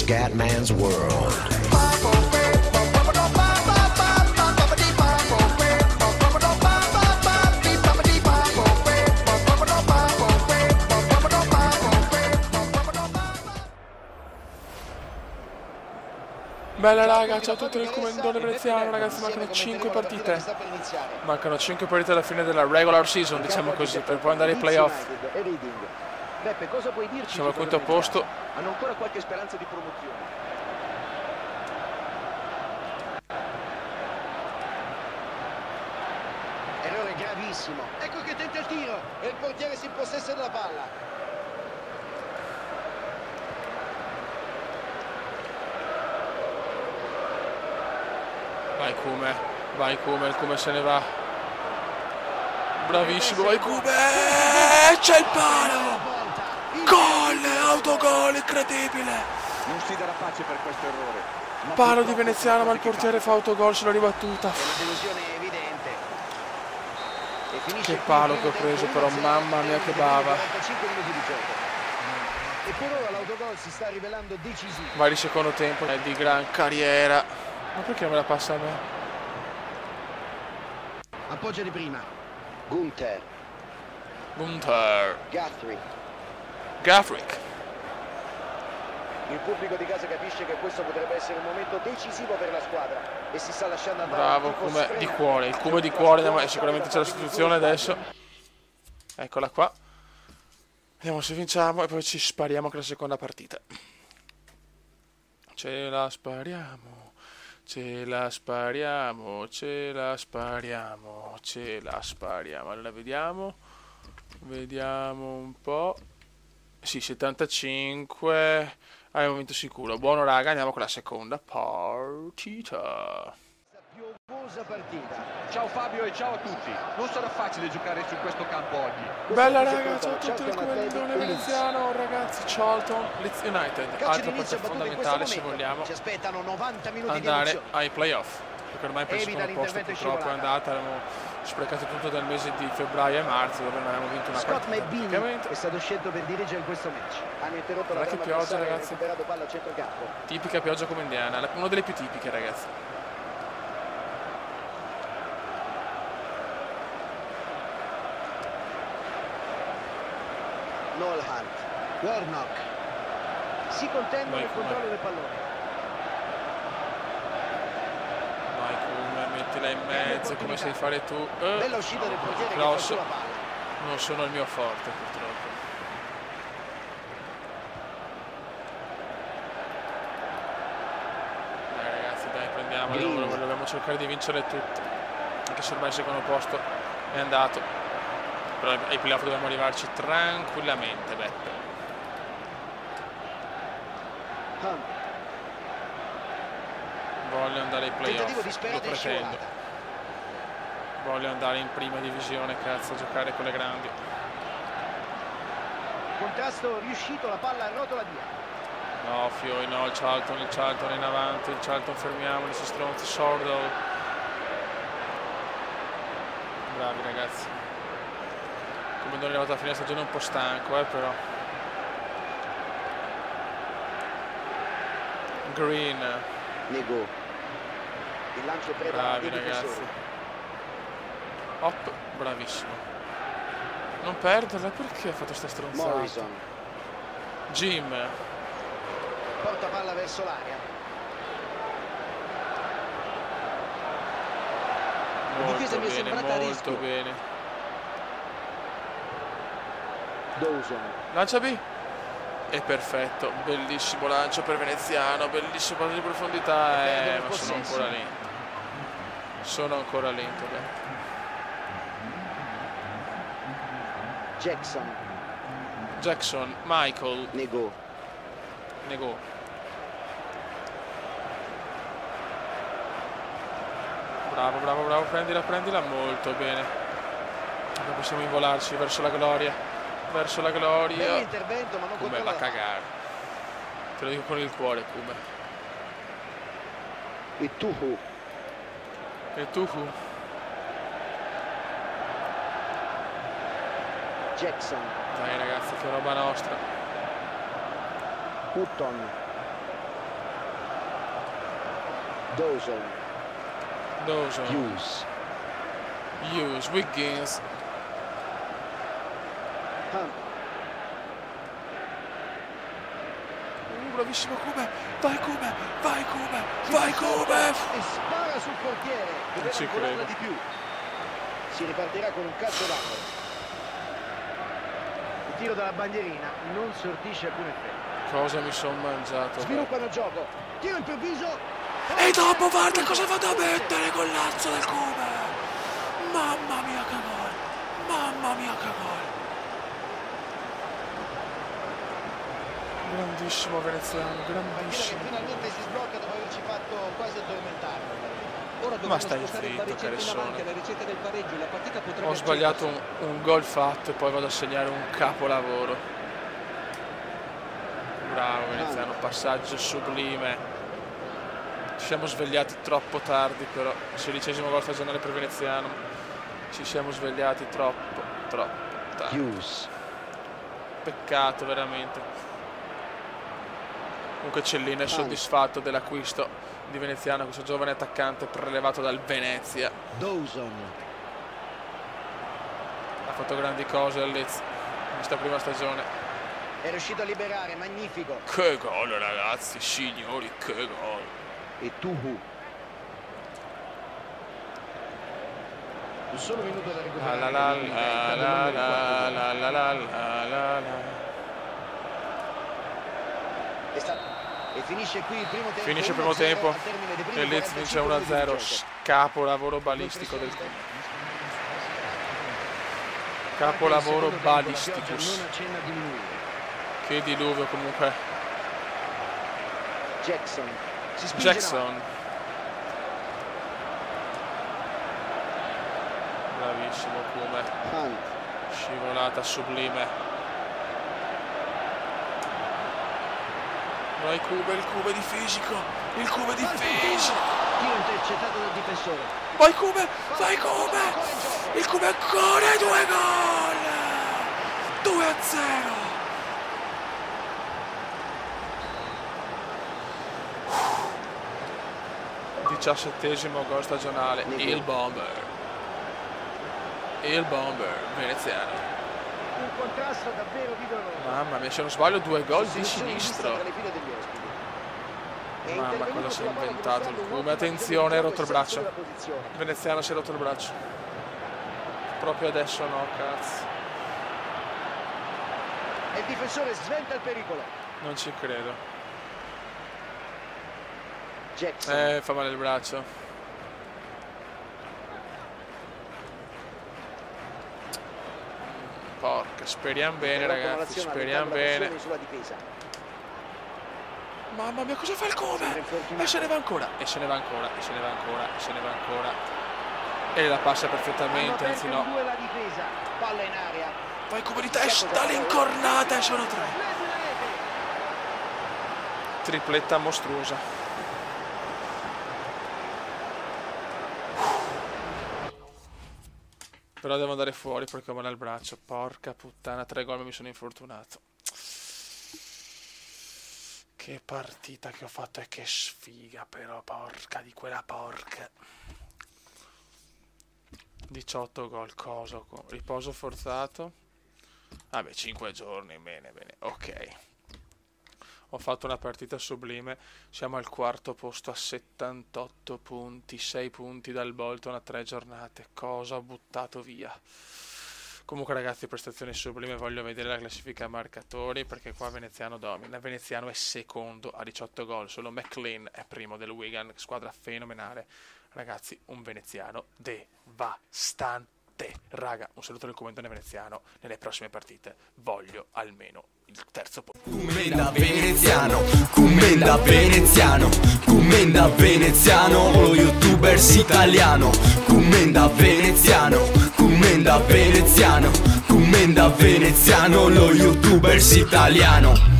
Scatman's World. Bella raga, ciao a tutti del Comandone Veneziano, ragazzi, mancano 5 partite. Mancano 5 partite alla fine della regular season, diciamo così, per poi andare ai playoff. Beppe, cosa puoi dirci? Siamo al quinto posto. Hanno ancora qualche speranza di promozione. Errore gravissimo. Ecco che tenta il tiro e il portiere si impossessa della palla. Vai Come, il Come se ne va. Bravissimo, vai Come! C'è il palo! Gol! Autogol, incredibile! Non si darà pace per questo errore. Palo di Veneziano, ma il portiere fa autogol, se l'ha ribattuta. È una delusione evidente. Che palo che ho preso però, mamma mia che bava. 45 minuti di gioco. E per ora l'autogol si sta rivelando decisivo. Vai di secondo tempo, è di gran carriera. Ma perché me la passa a me? Appoggia di prima. Gunther. Gathrick. Il pubblico di casa capisce che questo potrebbe essere un momento decisivo per la squadra e si sta lasciando andare. Bravo Come di cuore, il Come di cuore, sicuramente c'è la sostituzione adesso. Eccola qua. Vediamo se vinciamo e poi ci spariamo con la seconda partita. Ce la spariamo. Ce la spariamo, ce la spariamo, ce la spariamo. Allora vediamo un po'. Sì, 75. È un momento sicuro. Buono raga, andiamo con la seconda partita. Partita. Ciao Fabio e ciao a tutti. Non sarà facile giocare su questo campo oggi. Bella raga, ciao a tutti del Comandone Veneziano, ragazzi. Charlton, Leeds United. Altra partita fondamentale se vogliamo ci aspettano 90 minuti andare ai playoff. Perché ormai per il Evita secondo posto l'intervento purtroppo è scivolato. andata. Abbiamo sprecato tutto dal mese di febbraio e marzo dove non abbiamo vinto una Scott partita. McBean praticamente. è stato scelto per dirigere questo match. Hanno interrotto la Guarda che trama pioggia, avversaria e ragazzi. recuperato palla a centrocampo. Tipica pioggia comandiana, una delle più tipiche ragazzi. Noel Hunt. Warnock. Si contendono il controllo del pallone. Vai Come, mettila in mezzo come sai fare tu. Bella uscita del portiere che fa Cross. sulla palla. Non sono il mio forte purtroppo. Dai ragazzi, dai, prendiamolo, dobbiamo cercare di vincere tutte. Anche se ormai il secondo posto è andato. Però ai playoff dobbiamo arrivarci tranquillamente, Beppe. Hunt. Voglio andare ai Tentativo playoff, lo disperato e pretendo. scivolata. Voglio andare in prima divisione, cazzo, a giocare con le grandi. Contrasto riuscito, la palla rotola via. No, Fioi, no, il Charlton in avanti, il Charlton fermiamoli, si stronzi, Sordo. Bravi ragazzi. Come non è arrivato a fine stagione un po' stanco, però. Green. Nego. Il lancio preda Bravi dei ragazzi. difensori. Hop, bravissimo. Non perderla, perché ha fatto sta stronzata? Morrison. Jim. Porta palla verso l'area. difesa mi è sembrata a Molto rischio. bene. Dawson. Lancia B. È perfetto, bellissimo lancio per Veneziano, bellissimo passo di profondità, ma sono ancora lento. Sono ancora lento, beh. Jackson, Michael. Nego. Bravo, prendila, molto bene. Ora possiamo involarci verso la gloria. Bell'intervento, ma non Come controlla va a la cagare. Te lo dico con il cuore, Come. E Tuhu. Jackson. Dai ragazzi, che roba nostra. Hutton. Dawson. Hughes, Wiggins. Bravissimo Kobe, vai Kobe, vai Kobe, vai Kobe! E spara sul portiere, ci doveva credo. di più. Si ripartirà con un calcio d'angolo. Il tiro dalla bandierina non sortisce alcun effetto. Cosa mi sono mangiato? Sviluppano il gioco, tiro improvviso. E dopo guarda cosa vado a mettere con l'azzo del Kobe! Mamma mia che gol! Mamma mia che gol! Grandissimo veneziano, grandissimo. Finalmente si sblocca dopo averci fatto quasi addormentare. Ma stai zitto, Caressone. Ho sbagliato un gol fatto e poi vado a segnare un capolavoro. Bravo veneziano, passaggio sublime. Ci siamo svegliati troppo tardi però, 16º gol stagionale per veneziano. Ci siamo svegliati troppo tardi. Peccato veramente. Comunque Cellino è soddisfatto dell'acquisto di veneziano, questo giovane attaccante prelevato dal Venezia. Dawson Ha fatto grandi cose al Leeds in questa prima stagione. è riuscito a liberare, magnifico. Che gol ragazzi, signori, che gol. E Tuhu. Un solo minuto da recuperare. E finisce qui il primo tempo. Finisce il primo tempo e il Leeds vince 1-0. Capolavoro balistico del team. Capolavoro balisticus. Che diluvio comunque. Jackson. Bravissimo come. Scivolata sublime. Vai Kobe, il Kobe di fisico, il Kobe di fisico. Tiro intercettato dal difensore. Vai Kobe, vai Kobe. Il Kobe ancora 2 gol. 2-0. Diciassettesimo gol stagionale. Il bomber veneziano. Un contrasto davvero vigoroso. Mamma mia, se non sbaglio 2 gol di sinistro. Mamma, cosa si è inventato il Kobe. Attenzione, ha rotto il braccio. Il veneziano si è rotto il braccio. Proprio adesso no, cazzo. E il difensore sventa il pericolo. Non ci credo. Jackson. Fa male il braccio. Porca, speriamo bene ragazzi, speriamo bene. Mamma mia, cosa fa il Kobe? E se ne va ancora, e se ne va ancora, e se ne va ancora, e se ne va ancora. E la passa perfettamente, anzi no. Palla in aria. Poi Kobe di testa, l'incornata e sono 3. Tripletta mostruosa. Però devo andare fuori perché ho male al braccio. Porca puttana, 3 gol mi sono infortunato. Che partita che ho fatto e che sfiga però, porca di quella porca. 18 gol, cosa? Riposo forzato. Vabbè, 5 giorni, bene, ok. Ho fatto una partita sublime, siamo al 4º posto a 78 punti, 6 punti dal Bolton a 3 giornate. Cosa ho buttato via? Comunque ragazzi, prestazioni sublime, voglio vedere la classifica marcatori perché qua Veneziano domina. Veneziano è secondo a 18 gol, solo McLean è primo del Wigan, squadra fenomenale. Ragazzi, un veneziano devastante. Raga, un saluto del comandante veneziano. Nelle prossime partite voglio almeno il 3° posto. Commenda veneziano, commenda veneziano, commenda veneziano, lo youtubers italiano. Commenda veneziano, commenda veneziano, commenda veneziano, lo youtubers italiano.